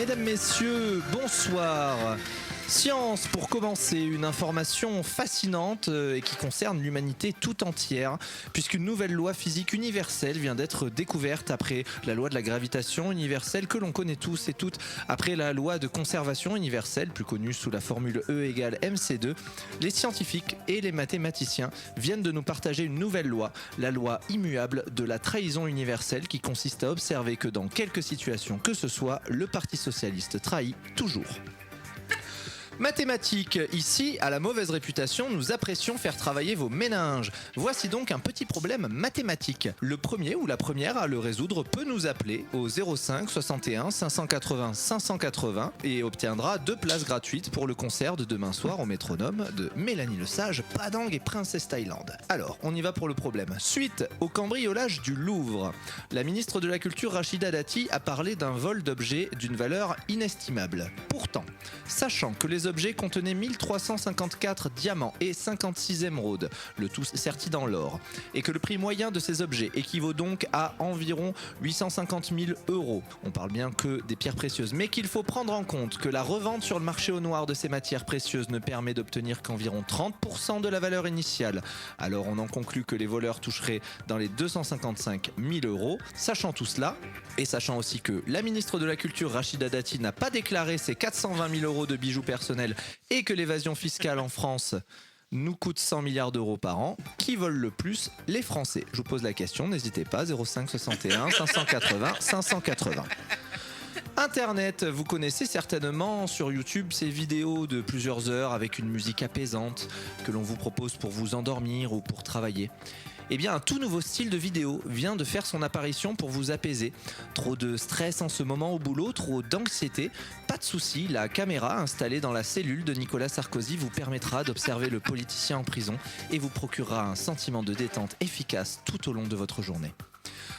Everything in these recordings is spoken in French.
Mesdames, messieurs, bonsoir. Science pour commencer, une information fascinante et qui concerne l'humanité tout entière, puisqu'une nouvelle loi physique universelle vient d'être découverte après la loi de la gravitation universelle que l'on connaît tous et toutes, après la loi de conservation universelle, plus connue sous la formule E égale mc2. Les scientifiques et les mathématiciens viennent de nous partager une nouvelle loi, la loi immuable de la trahison universelle, qui consiste à observer que dans quelque situation que ce soit, le Parti socialiste trahit toujours. Mathématiques, ici, à la mauvaise réputation, nous apprécions faire travailler vos méninges. Voici donc un petit problème mathématique. Le premier ou la première à le résoudre peut nous appeler au 05 61 580 580 et obtiendra 2 places gratuites pour le concert de demain soir au Métronome de Mélanie Lesage, Padang et Princess Thaïlande. Alors, on y va pour le problème. Suite au cambriolage du Louvre. La ministre de la Culture Rachida Dati a parlé d'un vol d'objets d'une valeur inestimable. Pourtant, sachant que les objets contenaient 1354 diamants et 56 émeraudes, le tout serti dans l'or, et que le prix moyen de ces objets équivaut donc à environ 850 000 €. On parle bien que des pierres précieuses, mais qu'il faut prendre en compte que la revente sur le marché au noir de ces matières précieuses ne permet d'obtenir qu'environ 30% de la valeur initiale. Alors on en conclut que les voleurs toucheraient dans les 255 000 €. Sachant tout cela, et sachant aussi que la ministre de la Culture Rachida Dati n'a pas déclaré ses 420 000 € de bijoux personnels et que l'évasion fiscale en France nous coûte 100 milliards d'euros par an, qui vole le plus? Les Français. Je vous pose la question, n'hésitez pas, 05 61 580 580. Internet, vous connaissez certainement sur YouTube ces vidéos de plusieurs heures avec une musique apaisante que l'on vous propose pour vous endormir ou pour travailler. Eh bien, un tout nouveau style de vidéo vient de faire son apparition pour vous apaiser. Trop de stress en ce moment au boulot, trop d'anxiété? Pas de souci, la caméra installée dans la cellule de Nicolas Sarkozy vous permettra d'observer le politicien en prison et vous procurera un sentiment de détente efficace tout au long de votre journée.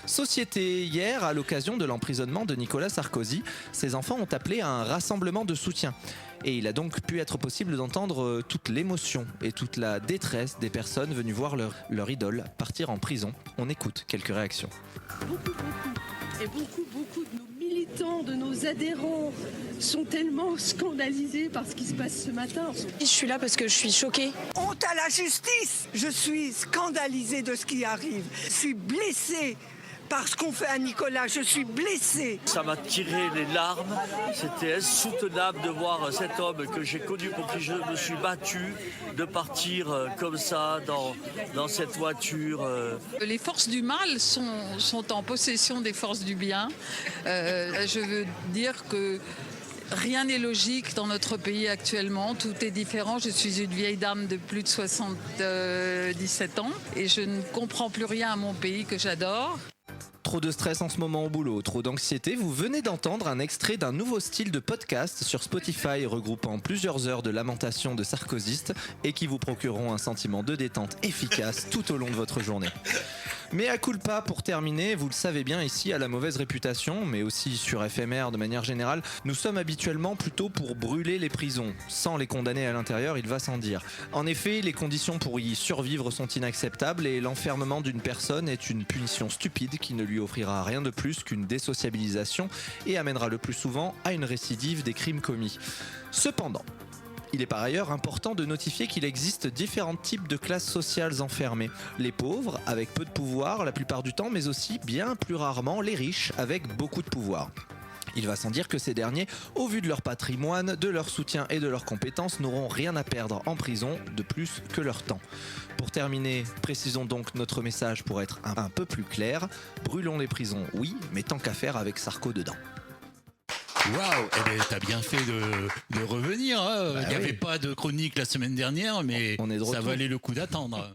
Société, hier, à l'occasion de l'emprisonnement de Nicolas Sarkozy, ses enfants ont appelé à un rassemblement de soutien. Et il a donc pu être possible d'entendre toute l'émotion et toute la détresse des personnes venues voir leur idole partir en prison. On écoute quelques réactions. Beaucoup de nos militants, de nos adhérents sont tellement scandalisés par ce qui se passe ce matin. Je suis là parce que je suis choquée. Honte à la justice! Je suis scandalisée de ce qui arrive. Je suis blessée par ce qu'on fait à Nicolas. Je suis blessée. Ça m'a tiré les larmes. C'était insoutenable de voir cet homme que j'ai connu, pour qui je me suis battu, de partir comme ça dans cette voiture. Les forces du mal sont en possession des forces du bien. Je veux dire que rien n'est logique dans notre pays actuellement, tout est différent. Je suis une vieille dame de plus de 77 ans et je ne comprends plus rien à mon pays que j'adore. Trop de stress en ce moment au boulot, trop d'anxiété, vous venez d'entendre un extrait d'un nouveau style de podcast sur Spotify regroupant plusieurs heures de lamentations de sarkozystes et qui vous procureront un sentiment de détente efficace tout au long de votre journée. Mais à culpa, pour terminer, vous le savez bien, ici à la mauvaise réputation, mais aussi sur FMR de manière générale, nous sommes habituellement plutôt pour brûler les prisons, sans les condamner à l'intérieur, il va sans dire. En effet, les conditions pour y survivre sont inacceptables et l'enfermement d'une personne est une punition stupide qui ne lui offrira rien de plus qu'une désociabilisation et amènera le plus souvent à une récidive des crimes commis. Cependant, il est par ailleurs important de notifier qu'il existe différents types de classes sociales enfermées. Les pauvres, avec peu de pouvoir la plupart du temps, mais aussi bien plus rarement les riches, avec beaucoup de pouvoir. Il va sans dire que ces derniers, au vu de leur patrimoine, de leur soutien et de leurs compétences, n'auront rien à perdre en prison de plus que leur temps. Pour terminer, précisons donc notre message pour être un peu plus clair. Brûlons les prisons, oui, mais tant qu'à faire avec Sarko dedans. Waouh, eh ben, t'as bien fait de revenir. Hein. Il n'y avait oui. pas de chronique la semaine dernière, mais On est de ça retour. valait le coup d'attendre.